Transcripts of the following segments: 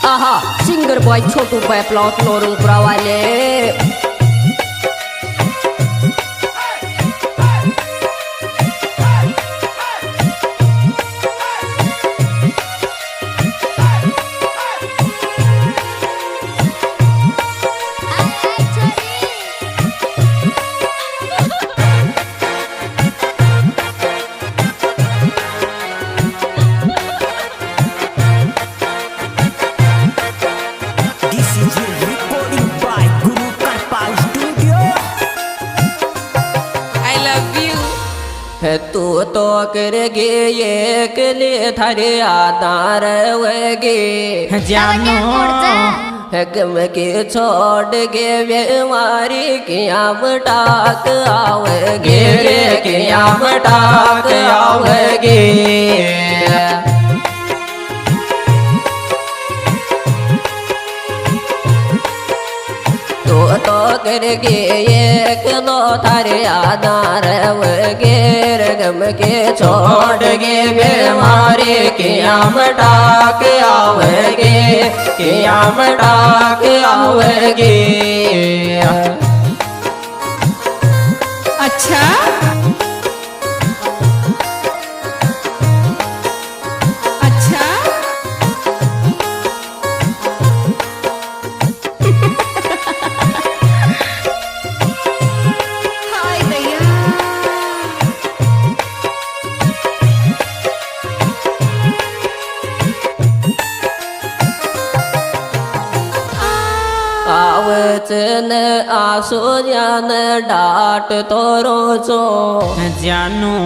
आहा singer boy छोटू पैपलॉट नोरुंगपुरा वाले। है तू तो करेगी एक लिए थारे आधार वगे जानो है गम के छोड़ के बीमारी किया बटाक आवगे रे किया बटाक आवगे। तो करके एक लो थारे आधार वगैर गम के छोड़ के बीमारी किया मटाक आवगे किया मटाक आवगे। अच्छा अच्छा हाय भैया आवचन आसो जान डाट तोरो चो जानो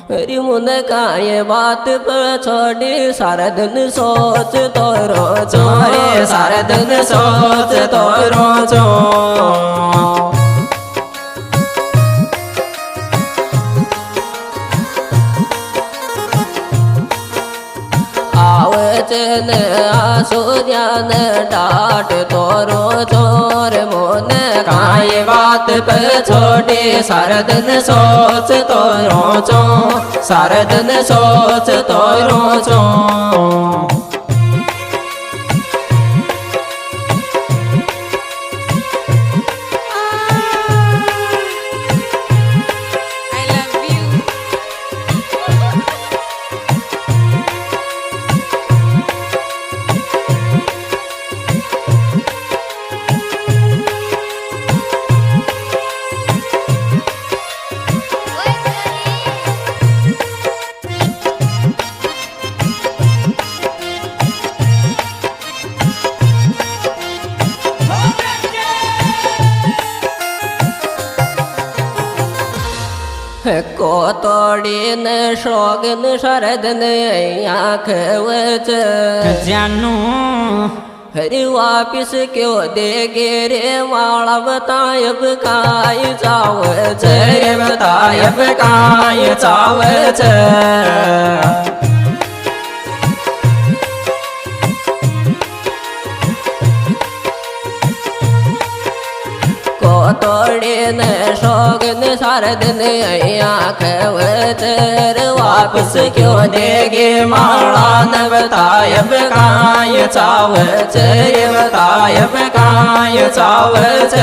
हरि मुन काय बात पर छोड़ी सारा दिन सोच तोरो चो रे सारा दिन सोच तोरो चो। आवचन आसो ध्यान डाट तोरो चोर मोन काय बात पे छोड़ी सारा दिन सोच तोरो चो सारा दिन सोच तोरो चो। I love you को तोड़ी न शोगन शरदन आँख वच जानो हरि वापिस क्यों दे रे वाला बतायब काय चावच रे बतायब काय चावच। तोड़े न शोगन सारदन आँख वचर वापस क्यों देगे माला न बतायब काय चावच रे बतायब काय चावच।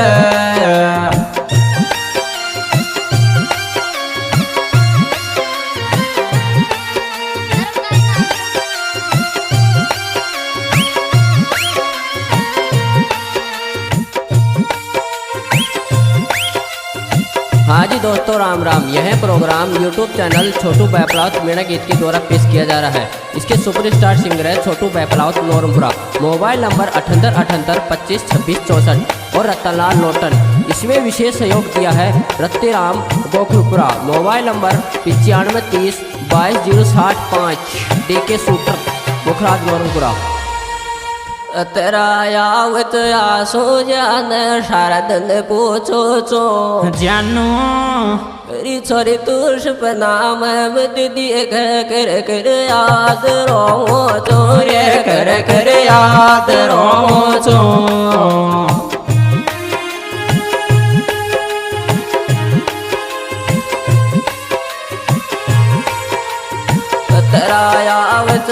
हाँ जी दोस्तों राम राम। यह प्रोग्राम YouTube चैनल छोटू पैपलाउत मीणा गीत के द्वारा पेश किया जा रहा है। इसके सुपरस्टार सिंगर है छोटू पैपलाउत नोरुंगपुरा। मोबाइल नंबर 78 और रतनलाल नोटन। इसमें विशेष सहयोग दिया है Rattiram Gokhalpura. Mobile number 95 30 22 065 DK shooter Mukhraj Norungpura. तेरा यावत आसो जान सारा दिन पूछो चो जानो री छोरी तुष नाम दीदी कर कर याद रो चोरे कर कर याद रो चो। तेरा यावत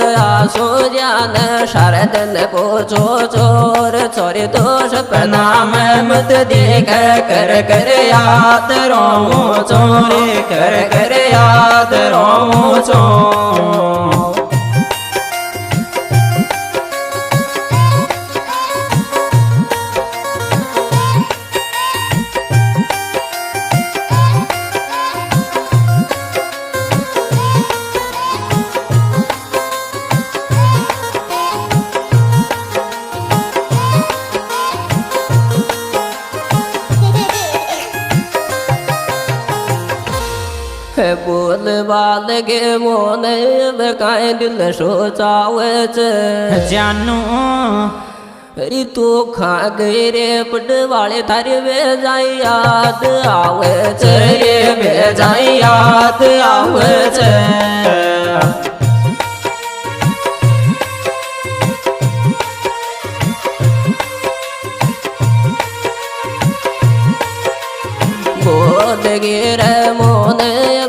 सूर्यान शरदन पूछो चोर चोरी तो सपना में मत देख कर कर याद रोऊं चोरी कर कर याद रोऊं चोर। बोल बाल गे मोन बकाय दिल सोचावच जानू री तू खा गई रे पटवाले थारे वे जाई याद आवच रे वे जाई याद आवच। बोल गे रे मोन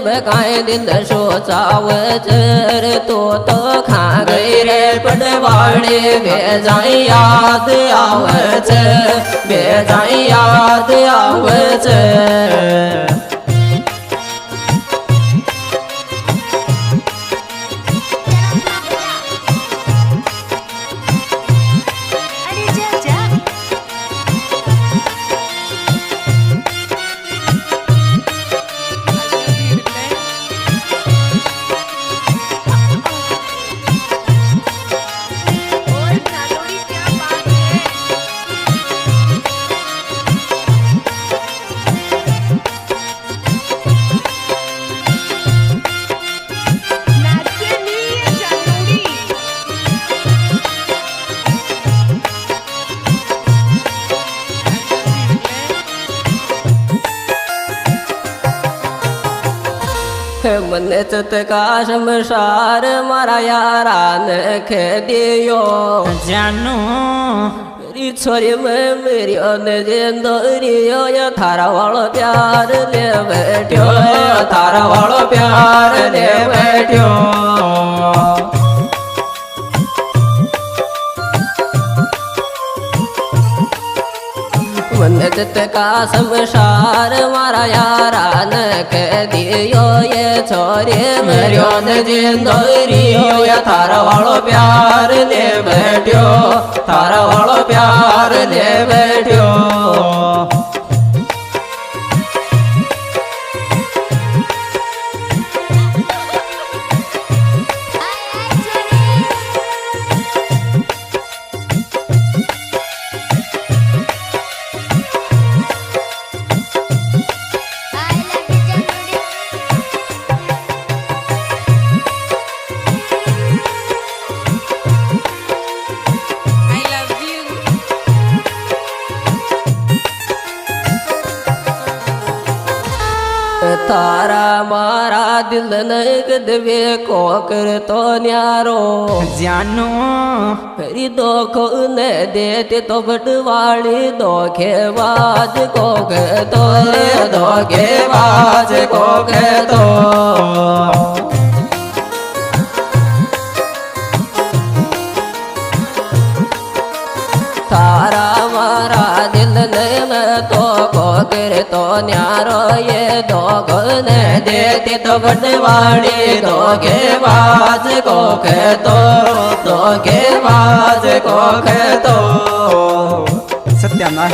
बकाय दिल सोचावच रे तो खा गई रे पटवाले वे जाई याद आवच वे जाई याद आवच। अरे जा जा और नादोड़ी क्या बात है। नाचे नहीं है जानोड़ी। मन चतका शमशार मारा यारा ने खे दियो जानू री छोरी में मेरी जेंदरियो या थारा वालो प्यार ले बैठ्यो थारा वालो प्यार ले बैठ्यो। मन का शमशार मारा यारा न कह दियो ये छोरे मरियो न जिंदरियो या थारा वालो प्यार ले बैठ्यो थारा वालो प्यार ले बैठ्यो। तारा मारा दिल नग देवे को कर तो न्यारो जानू हरी दोख न देते तो बटवाली धोखेबाज को कह तो रे धोखेबाज को कह तो। तारा मारा दिल में तो को कर तो न्यारो ये दोग न देते तो बटवाड़ी धोखेबाज को कह तो धोखेबाज को कह तो। सत्यानाश